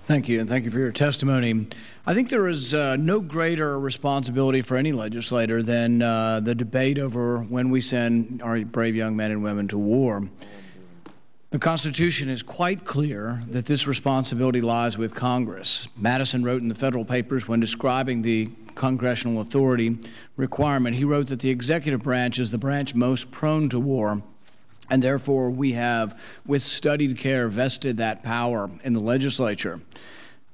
Thank you, and thank you for your testimony. I think there is no greater responsibility for any legislator than the debate over when we send our brave young men and women to war. The Constitution is quite clear that this responsibility lies with Congress. Madison wrote in the federal papers when describing the congressional authority requirement, he wrote that the executive branch is the branch most prone to war, and therefore we have, with studied care, vested that power in the legislature.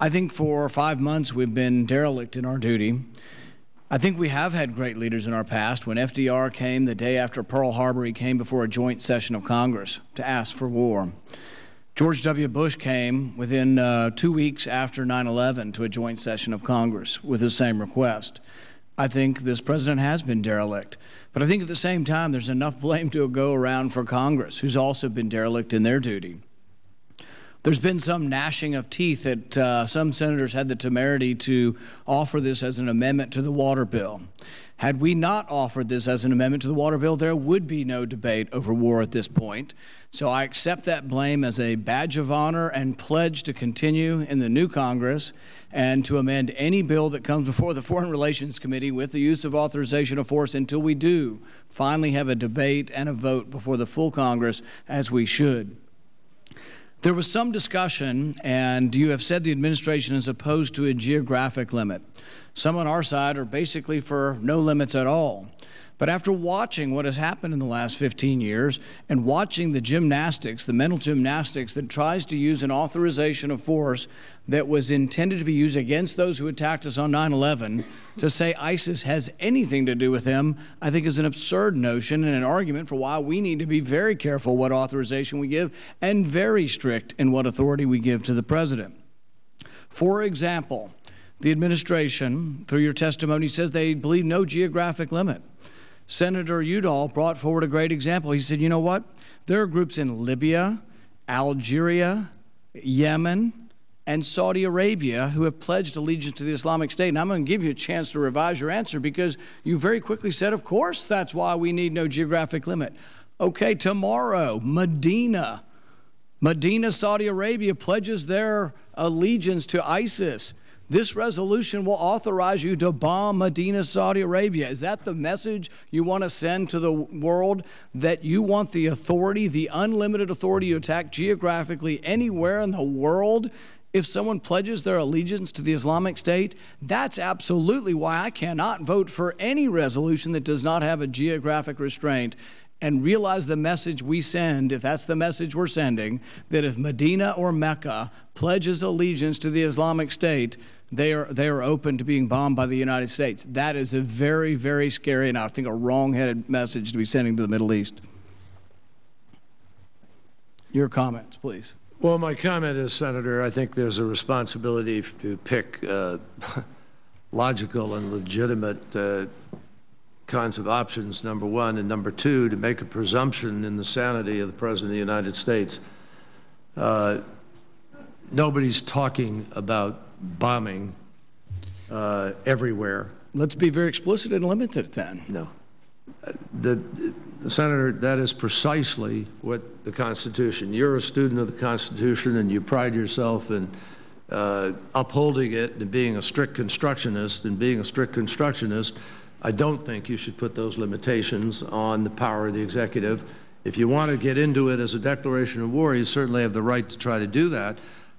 I think for 5 months we've been derelict in our duty. I think we have had great leaders in our past. When FDR came the day after Pearl Harbor, he came before a joint session of Congress to ask for war. George W. Bush came within 2 weeks after 9/11 to a joint session of Congress with the same request. I think this president has been derelict. But I think at the same time there's enough blame to go around for Congress, who's also been derelict in their duty. There's been some gnashing of teeth that some senators had the temerity to offer this as an amendment to the water bill. Had we not offered this as an amendment to the water bill, there would be no debate over war at this point. So I accept that blame as a badge of honor and pledge to continue in the new Congress and to amend any bill that comes before the Foreign Relations Committee with the use of authorization of force until we do finally have a debate and a vote before the full Congress, as we should. There was some discussion, and you have said the administration is opposed to a geographic limit. Some on our side are basically for no limits at all. But after watching what has happened in the last 15 years and watching the gymnastics, the mental gymnastics that tries to use an authorization of force that was intended to be used against those who attacked us on 9/11 to say ISIS has anything to do with them, I think is an absurd notion and an argument for why we need to be very careful what authorization we give and very strict in what authority we give to the president. For example, the administration, through your testimony, says they believe no geographic limit. Senator Udall brought forward a great example. He said, you know what? There are groups in Libya, Algeria, Yemen, and Saudi Arabia who have pledged allegiance to the Islamic State. And I'm going to give you a chance to revise your answer because you very quickly said, of course, that's why we need no geographic limit. Okay, tomorrow, Medina, Saudi Arabia pledges their allegiance to ISIS. This resolution will authorize you to bomb Medina, Saudi Arabia. Is that the message you want to send to the world, that you want the authority, the unlimited authority to attack geographically anywhere in the world if someone pledges their allegiance to the Islamic State? That's absolutely why I cannot vote for any resolution that does not have a geographic restraint. And realize the message we send, if that's the message we're sending, that if Medina or Mecca pledges allegiance to the Islamic State, they are open to being bombed by the United States. That is a very, very scary and I think a wrong-headed message to be sending to the Middle East. Your comments, please. Well, my comment is, Senator, I think there's a responsibility to pick logical and legitimate kinds of options, number one, and number two, to make a presumption in the sanity of the President of the United States. Nobody's talking about bombing everywhere. Let's be very explicit and limit it then. No. Senator, that is precisely what the Constitution, you're a student of the Constitution and you pride yourself in upholding it and being a strict constructionist, I don't think you should put those limitations on the power of the executive. If you want to get into it as a declaration of war, you certainly have the right to try to do that.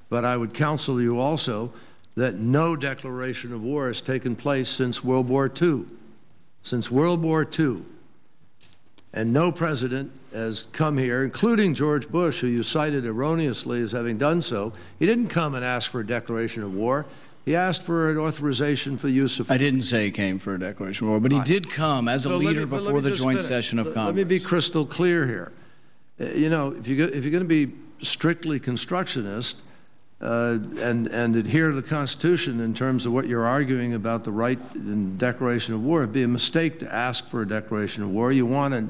But I would counsel you also that no declaration of war has taken place since World War II. Since World War II. And no president has come here, including George Bush, who you cited erroneously as having done so. He didn't come and ask for a declaration of war. He asked for an authorization for the use of force. I didn't say he came for a declaration of war, but he did come as a leader before the joint session of Congress. Let me be crystal clear here. You know, if you're going to be strictly constructionist and adhere to the Constitution in terms of what you're arguing about the right and declaration of war, it'd be a mistake to ask for a declaration of war. You want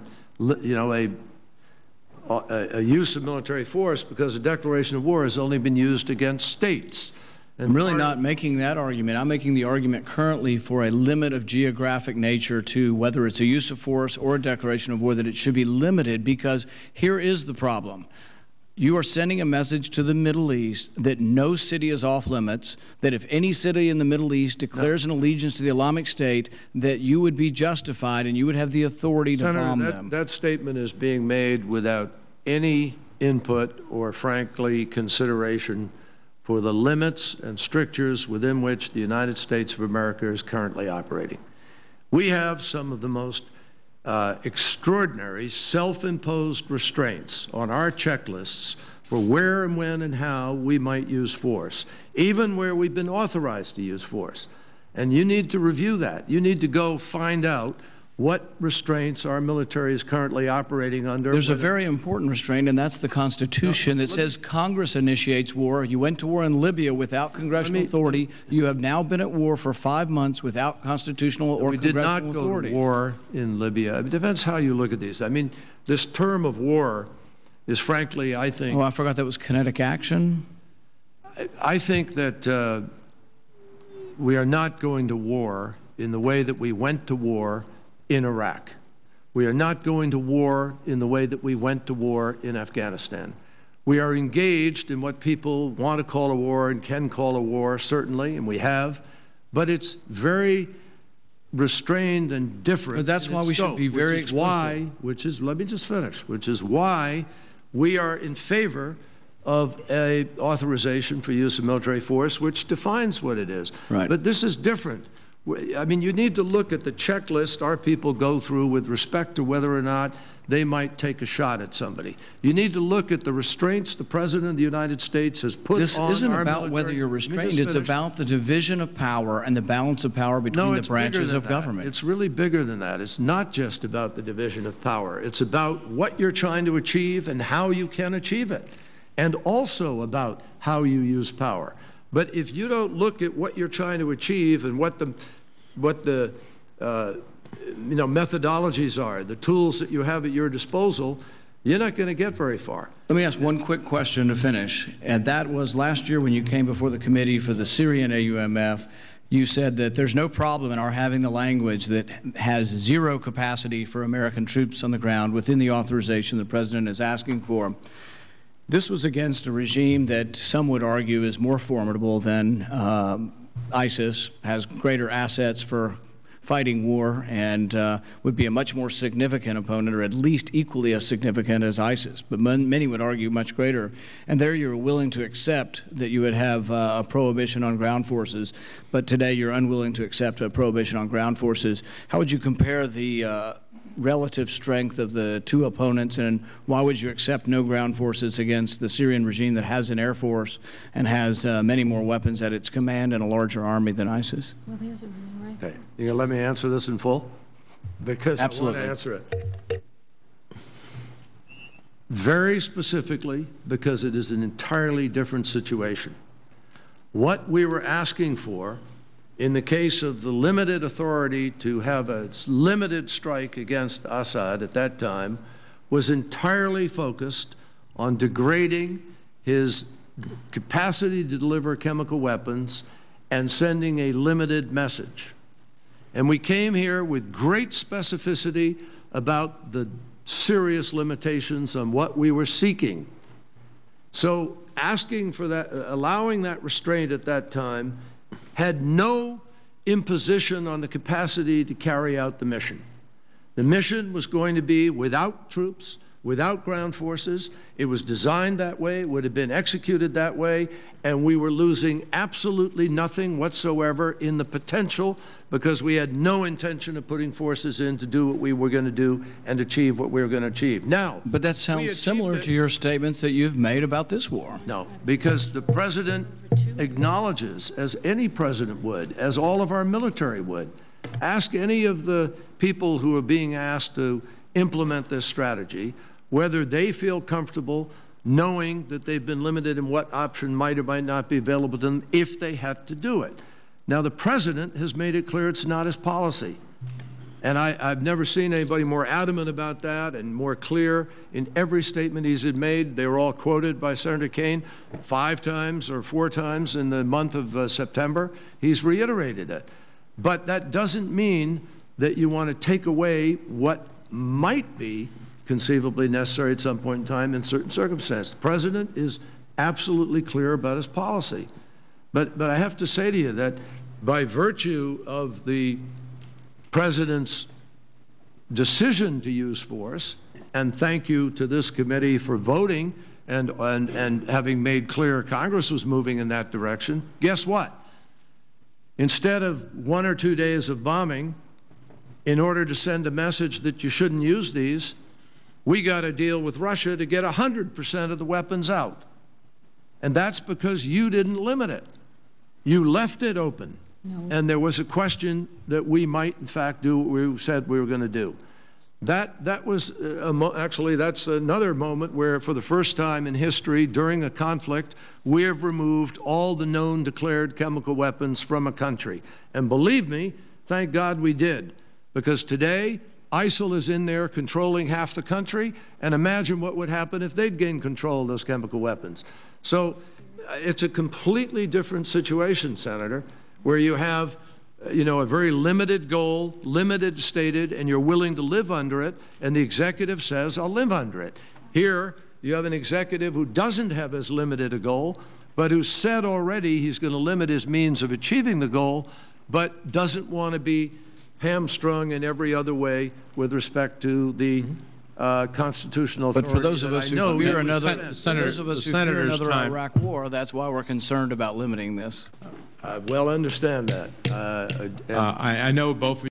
a use of military force because a declaration of war has only been used against states. And I'm really not making that argument. I'm making the argument currently for a limit of geographic nature to whether it's a use of force or a declaration of war, that it should be limited, because here is the problem. You are sending a message to the Middle East that no city is off limits, that if any city in the Middle East declares an allegiance to the Islamic State, that you would be justified and you would have the authority to bomb them. That statement is being made without any input or, frankly, consideration for the limits and strictures within which the United States of America is currently operating. We have some of the most extraordinary self-imposed restraints on our checklists for where and when and how we might use force, even where we've been authorized to use force. And you need to review that. You need to go find out what restraints our military is currently operating under. There's a very important restraint, and that's the Constitution that says Congress initiates war. You went to war in Libya without congressional authority. You have now been at war for 5 months without constitutional or congressional authority. We did not go to war in Libya. It depends how you look at these. I mean, this term of war is, frankly, I think... Oh, I forgot that was kinetic action. I think that we are not going to war in the way that we went to war in Iraq. We are not going to war in the way that we went to war in Afghanistan. We are engaged in what people want to call a war and can call a war, certainly, and we have, but it's very restrained and different. But that's why we should be very explicit. Let me just finish, which is why we are in favor of an authorization for use of military force, which defines what it is. Right. But this is different. I mean, you need to look at the checklist our people go through with respect to whether or not they might take a shot at somebody. You need to look at the restraints the President of the United States has put on our military. This isn't about whether you're restrained. It's about the division of power and the balance of power between the branches of government. It's really bigger than that. It's not just about the division of power. It's about what you're trying to achieve and how you can achieve it, and also about how you use power. But if you don't look at what you're trying to achieve and what the methodologies are, the tools that you have at your disposal, you're not going to get very far. Let me ask one quick question to finish, and that was last year when you came before the committee for the Syrian AUMF, you said that there's no problem in our having the language that has zero capacity for American troops on the ground within the authorization the President is asking for. This was against a regime that some would argue is more formidable than ISIS, has greater assets for fighting war, and would be a much more significant opponent, or at least equally as significant as ISIS. But many would argue much greater. And there you're willing to accept that you would have a prohibition on ground forces, but today you're unwilling to accept a prohibition on ground forces. How would you compare the relative strength of the two opponents, and why would you accept no ground forces against the Syrian regime that has an air force and has many more weapons at its command and a larger army than ISIS? Well, there's a reason, right? Okay, you gonna let me answer this in full? Because absolutely. I want to answer it. Very specifically, because it is an entirely different situation. What we were asking for in the case of the limited authority to have a limited strike against Assad at that time was entirely focused on degrading his capacity to deliver chemical weapons and sending a limited message. And we came here with great specificity about the serious limitations on what we were seeking. So asking for that, allowing that restraint at that time had no imposition on the capacity to carry out the mission. The mission was going to be without troops, without ground forces. It was designed that way, it would have been executed that way, and we were losing absolutely nothing whatsoever in the potential, because we had no intention of putting forces in to do what we were going to do and achieve what we were going to achieve. Now, but that sounds similar to your statements that you've made about this war. No, because the President acknowledges, as any president would, as all of our military would. Ask any of the people who are being asked to implement this strategy whether they feel comfortable knowing that they've been limited in what option might or might not be available to them if they had to do it. Now, the President has made it clear it's not his policy. And I've never seen anybody more adamant about that and more clear in every statement he's made. They were all quoted by Senator Kaine 5 times or 4 times in the month of September. He's reiterated it. But that doesn't mean that you want to take away what might be conceivably necessary at some point in time in certain circumstances. The President is absolutely clear about his policy. But I have to say to you that by virtue of the President's decision to use force, and thank you to this committee for voting and having made clear Congress was moving in that direction, guess what? Instead of 1 or 2 days of bombing, in order to send a message that you shouldn't use these, we got a deal with Russia to get 100% of the weapons out. And that's because you didn't limit it. You left it open. No. And there was a question that we might, in fact, do what we said we were going to do. That was actually, that's another moment where, for the first time in history, during a conflict, we have removed all the known declared chemical weapons from a country. And believe me, thank God we did, because today ISIL is in there controlling half the country, and imagine what would happen if they'd gained control of those chemical weapons. So it's a completely different situation, Senator, where you have a very limited goal, limited stated, and you're willing to live under it, and the executive says, I'll live under it. Here, you have an executive who doesn't have as limited a goal, but who said already he's going to limit his means of achieving the goal, but doesn't want to be hamstrung in every other way with respect to the constitutional authority. But for those of us who fear another time. Iraq war, that's why we're concerned about limiting this. I well understand that. I know both of you